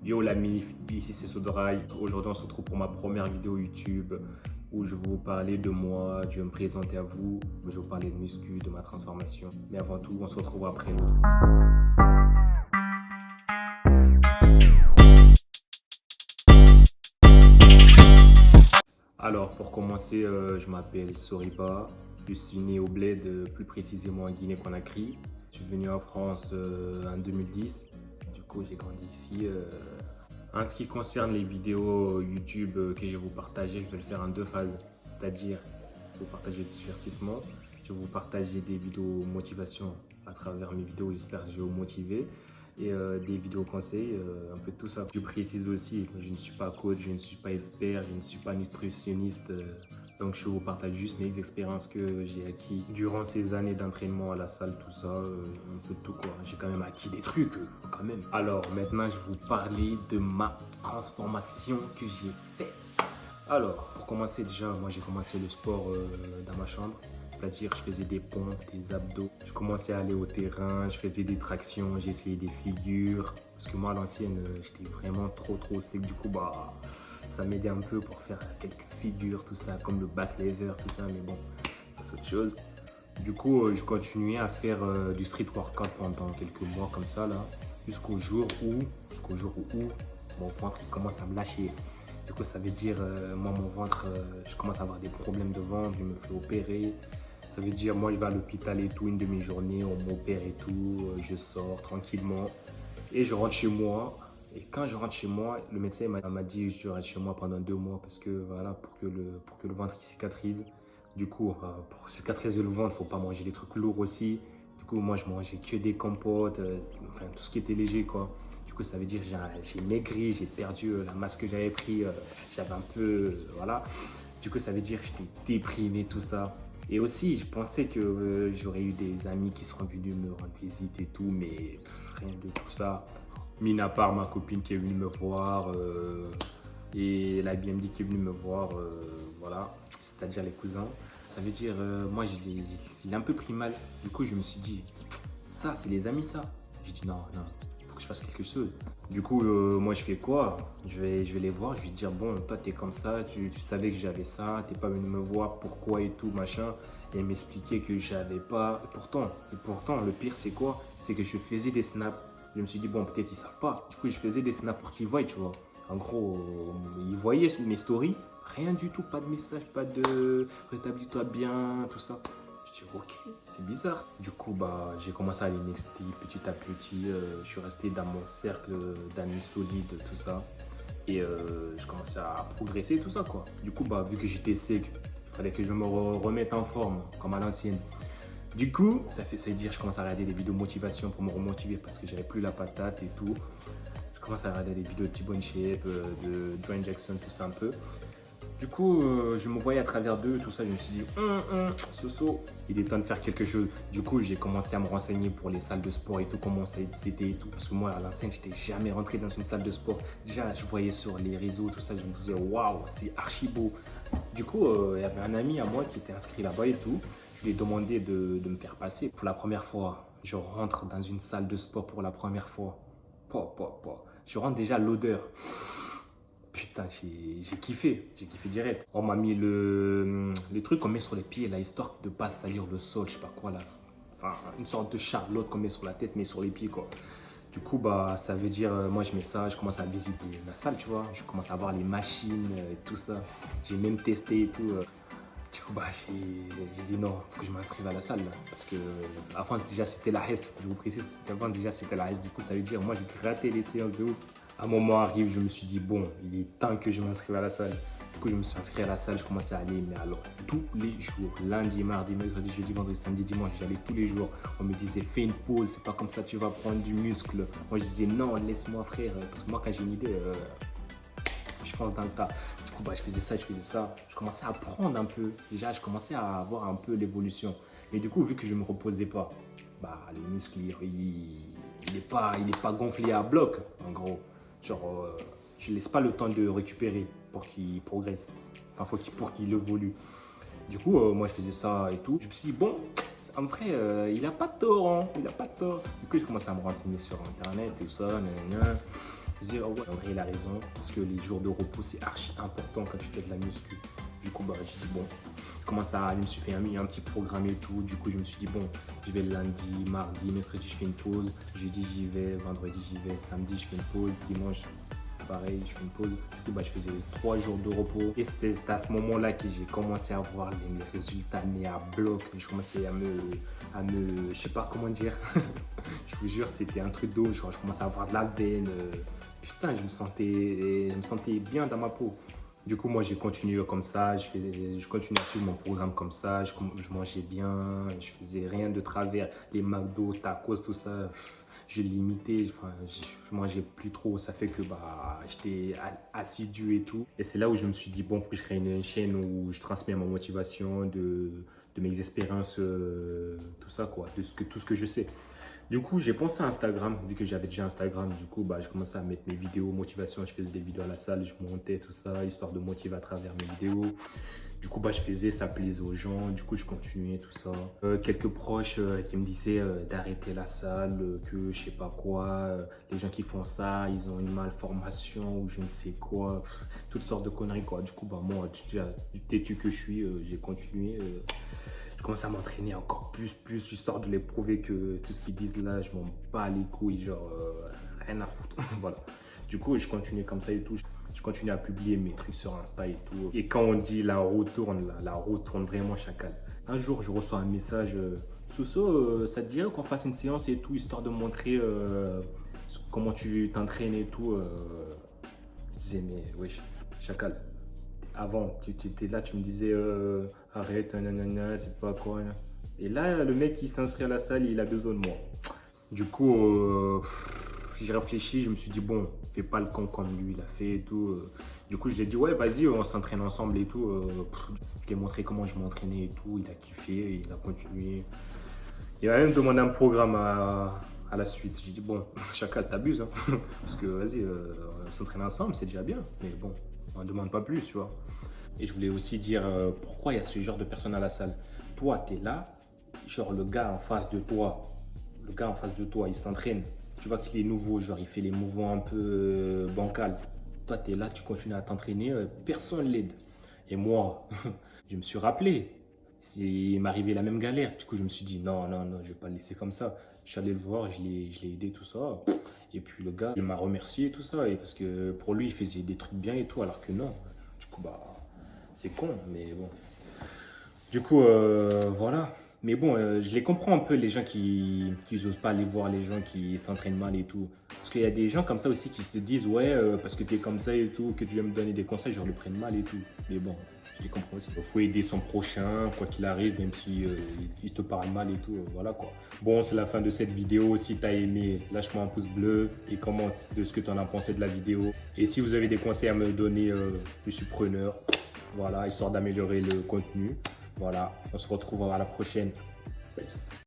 Yo l'ami, ici c'est Sodoraï. Aujourd'hui on se retrouve pour ma première vidéo YouTube où je vais vous parler de moi, je vais me présenter à vous, je vais vous parler de muscu, de ma transformation. Mais avant tout, on se retrouve après l'autre. Alors pour commencer, je m'appelle Soriba, je suis né au Bled, plus précisément en Guinée-Conakry. Je suis venu en France en 2010, du coup j'ai grandi ici. En ce qui concerne les vidéos YouTube que je vais vous partager, je vais le faire en deux phases. C'est-à-dire, je vais vous partager du divertissement, je vais vous partager des vidéos motivation à travers mes vidéos, j'espère que je vais vous motiver. Et des vidéos conseils, un peu de tout ça. Je précise aussi, je ne suis pas coach, je ne suis pas expert, je ne suis pas nutritionniste. Donc je vous partage juste mes expériences que j'ai acquis durant ces années d'entraînement à la salle, tout ça, un peu de tout quoi. J'ai quand même acquis des trucs, quand même. Alors maintenant, je vais vous parler de ma transformation que j'ai faite. Alors, pour commencer déjà, moi j'ai commencé le sport dans ma chambre. C'est-à-dire, je faisais des pompes, des abdos. Je commençais à aller au terrain, je faisais des tractions, j'essayais des figures. Parce que moi, à l'ancienne, j'étais vraiment trop sec. Du coup, bah, ça m'aidait un peu pour faire quelques figures, tout ça, comme le back lever, tout ça. Mais bon, ça c'est autre chose. Du coup, je continuais à faire du street workout pendant quelques mois comme ça, là. Jusqu'au jour où mon ventre il commence à me lâcher. Du coup, ça veut dire, moi, mon ventre, je commence à avoir des problèmes de ventre, je me fais opérer. Ça veut dire, moi, je vais à l'hôpital et tout, une demi-journée, on m'opère et tout, je sors tranquillement et je rentre chez moi. Et quand je rentre chez moi, le médecin m'a dit je reste chez moi pendant 2 mois parce que voilà, pour que le ventre il cicatrise. Du coup, pour cicatriser le ventre, il ne faut pas manger des trucs lourds aussi. Du coup, moi, je mangeais que des compotes, enfin, tout ce qui était léger, quoi. Du coup, ça veut dire que j'ai maigri, j'ai perdu la masse que j'avais pris, j'avais un peu, voilà. Du coup, ça veut dire que j'étais déprimé, tout ça. Et aussi, je pensais que j'aurais eu des amis qui seront venus me rendre visite et tout, mais rien de tout ça. Mis à part ma copine qui est venue me voir et la BMD qui est venue me voir, voilà, c'est-à-dire les cousins. Ça veut dire, moi, j'ai un peu pris mal. Du coup, je me suis dit, ça, c'est les amis, ça. J'ai dit, non, non, il faut que je fasse quelque chose. Du coup, moi, je fais quoi? Je vais les voir, je vais dire, bon, toi, t'es comme ça, tu savais que j'avais ça, t'es pas venu me voir, pourquoi et tout, machin. Et m'expliquer que j'avais pas. Et pourtant, le pire, c'est quoi? C'est que je faisais des snaps. Je me suis dit, bon, peut-être ils savent pas. Du coup, je faisais des snaps pour qu'ils voient, tu vois. En gros, ils voyaient mes stories, rien du tout, pas de message, pas de rétablis-toi bien, tout ça. Je dis, ok, c'est bizarre. Du coup, bah, j'ai commencé à aller nexter petit à petit. Je suis resté dans mon cercle d'amis solides, tout ça. Et je commençais à progresser, tout ça, quoi. Du coup, bah, vu que j'étais sec, il fallait que je me remette en forme, comme à l'ancienne. Du coup, ça veut dire que je commence à regarder des vidéos motivation pour me remotiver parce que j'avais plus la patate et tout. Je commence à regarder des vidéos de T-Bone Shape, de Dwayne Jackson, tout ça un peu. Du coup, je me voyais à travers d'eux, tout ça. Je me suis dit, Soso, il est temps de faire quelque chose. Du coup, j'ai commencé à me renseigner pour les salles de sport et tout, comment c'était et tout. Parce que moi, à l'ancienne, je n'étais jamais rentré dans une salle de sport. Déjà, je voyais sur les réseaux, tout ça. Je me disais, waouh, c'est archi beau. Du coup, il y avait un ami à moi qui était inscrit là-bas et tout. Je lui ai demandé de me faire passer. Pour la première fois, je rentre dans une salle de sport pour la première fois. Je rentre déjà l'odeur. Putain, j'ai kiffé direct. On m'a mis le truc qu'on met sur les pieds là, histoire de pas salir le sol, je sais pas quoi là. Enfin, une sorte de charlotte qu'on met sur la tête, mais sur les pieds quoi. Du coup, bah, ça veut dire, moi je mets ça, je commence à visiter la salle, tu vois. Je commence à voir les machines et tout ça. J'ai même testé et tout. Du coup, bah, j'ai dit non, faut que je m'inscrive à la salle là. Parce que avant, déjà c'était la HES. Je vous précise, avant déjà c'était la HES. Du coup, ça veut dire, moi j'ai gratté les séances de ouf. Un moment arrive, je me suis dit, bon, il est temps que je m'inscrive à la salle. Du coup, je me suis inscrit à la salle, je commençais à aller, mais alors tous les jours, lundi, mardi, mercredi, jeudi, vendredi, samedi, dimanche, j'allais tous les jours. On me disait, fais une pause, c'est pas comme ça, tu vas prendre du muscle. Moi, je disais, non, laisse-moi, frère, parce que moi, quand j'ai une idée, je fonce dans le tas. Du coup, bah, je faisais ça. Je commençais à apprendre un peu. Déjà, je commençais à avoir un peu l'évolution. Mais du coup, vu que je ne me reposais pas, bah, le muscle, il est pas gonflé à bloc, en gros. Genre, je ne laisse pas le temps de récupérer pour qu'il progresse. Enfin, pour qu'il évolue. Du coup, moi, je faisais ça et tout. Je me suis dit, bon, en vrai, il n'a pas de tort, hein. Il n'a pas de tort. Du coup, je commençais à me renseigner sur Internet et tout ça. Nanana. Je disais, oh ouais, en vrai, il a raison, parce que les jours de repos, c'est archi important quand tu fais de la muscu. Du coup, bah, j'ai dit, bon, je me suis fait un petit programme et tout. Du coup, je me suis dit, bon, je vais lundi, mardi, mercredi, je fais une pause. Jeudi, j'y vais, vendredi, j'y vais, samedi, je fais une pause, dimanche, pareil, je fais une pause. Du coup, bah, je faisais 3 jours de repos. Et c'est à ce moment-là que j'ai commencé à voir les résultats nés à bloc. Je commençais je sais pas comment dire. Je vous jure, c'était un truc d'eau. Je commençais à avoir de la veine. Putain, je me sentais bien dans ma peau. Du coup, moi, j'ai continué comme ça. Je continuais à suivre mon programme comme ça. Je mangeais bien. Je faisais rien de travers. Les McDo, tacos, tout ça. Je limitais. Enfin, je mangeais plus trop. Ça fait que bah, j'étais assidu et tout. Et c'est là où je me suis dit, bon, il faut que je crée une chaîne où je transmets ma motivation, de mes expériences, tout ça, quoi. Tout ce que je sais. Du coup, j'ai pensé à Instagram, vu que j'avais déjà Instagram. Du coup, bah, je commençais à mettre mes vidéos motivation. Je faisais des vidéos à la salle, je montais tout ça, histoire de motiver à travers mes vidéos. Du coup, bah, je faisais, ça plaisait aux gens. Du coup, je continuais tout ça. Quelques proches qui me disaient d'arrêter la salle, que je sais pas quoi. Les gens qui font ça, ils ont une malformation ou je ne sais quoi. Toutes sortes de conneries, quoi. Du coup, bah, moi, têtu que je suis, j'ai continué. Je commence à m'entraîner encore plus, histoire de les prouver que tout ce qu'ils disent là, je m'en bats les couilles, genre rien à foutre. Voilà. Du coup, je continue comme ça et tout. Je continue à publier mes trucs sur Insta et tout. Et quand on dit la roue tourne, la roue tourne vraiment chacal. Un jour, je reçois un message Soso, ça te dirait qu'on fasse une séance et tout, histoire de montrer comment tu t'entraînes et tout. Je disais, mais wesh, chacal. Avant, tu étais là, tu me disais arrête, nanana, c'est pas quoi. Et là, le mec, il s'inscrit à la salle, il a besoin de moi. Du coup, j'ai réfléchi, je me suis dit, bon, fais pas le con comme lui, il a fait et tout. Du coup, je lui ai dit, ouais, vas-y, on s'entraîne ensemble et tout. Je lui ai montré comment je m'entraînais et tout. Il a kiffé, il a continué. Il m'a même demandé un programme à la suite. J'ai dit, bon, chacal, t'abuses. Hein. Parce que, vas-y, on s'entraîne ensemble, c'est déjà bien. Mais bon, on ne demande pas plus, tu vois. Et je voulais aussi dire pourquoi il y a ce genre de personnes à la salle. Toi, tu es là, genre le gars en face de toi, il s'entraîne. Tu vois qu'il est nouveau, genre il fait les mouvements un peu bancal. Toi, tu es là, tu continues à t'entraîner, personne l'aide. Et moi, je me suis rappelé, il m'arrivait la même galère. Du coup, je me suis dit, non, je vais pas le laisser comme ça. Je suis allé le voir, je l'ai aidé, tout ça. Et puis le gars, il m'a remercié, tout ça. Et parce que pour lui, il faisait des trucs bien et tout, alors que non. Du coup, bah, c'est con, mais bon. Du coup, voilà. Mais bon, je les comprends un peu, les gens qui n'osent pas aller voir les gens qui s'entraînent mal et tout. Parce qu'il y a des gens comme ça aussi qui se disent, ouais, parce que tu es comme ça et tout, que tu viens me donner des conseils, genre le prennent mal et tout. Mais bon, je les comprends aussi. Il faut aider son prochain, quoi qu'il arrive, même si il te parle mal et tout. Voilà quoi. Bon, c'est la fin de cette vidéo. Si tu as aimé, lâche-moi un pouce bleu et commente de ce que tu en as pensé de la vidéo. Et si vous avez des conseils à me donner, je suis preneur. Voilà, histoire d'améliorer le contenu. Voilà, on se retrouve à la prochaine. Peace.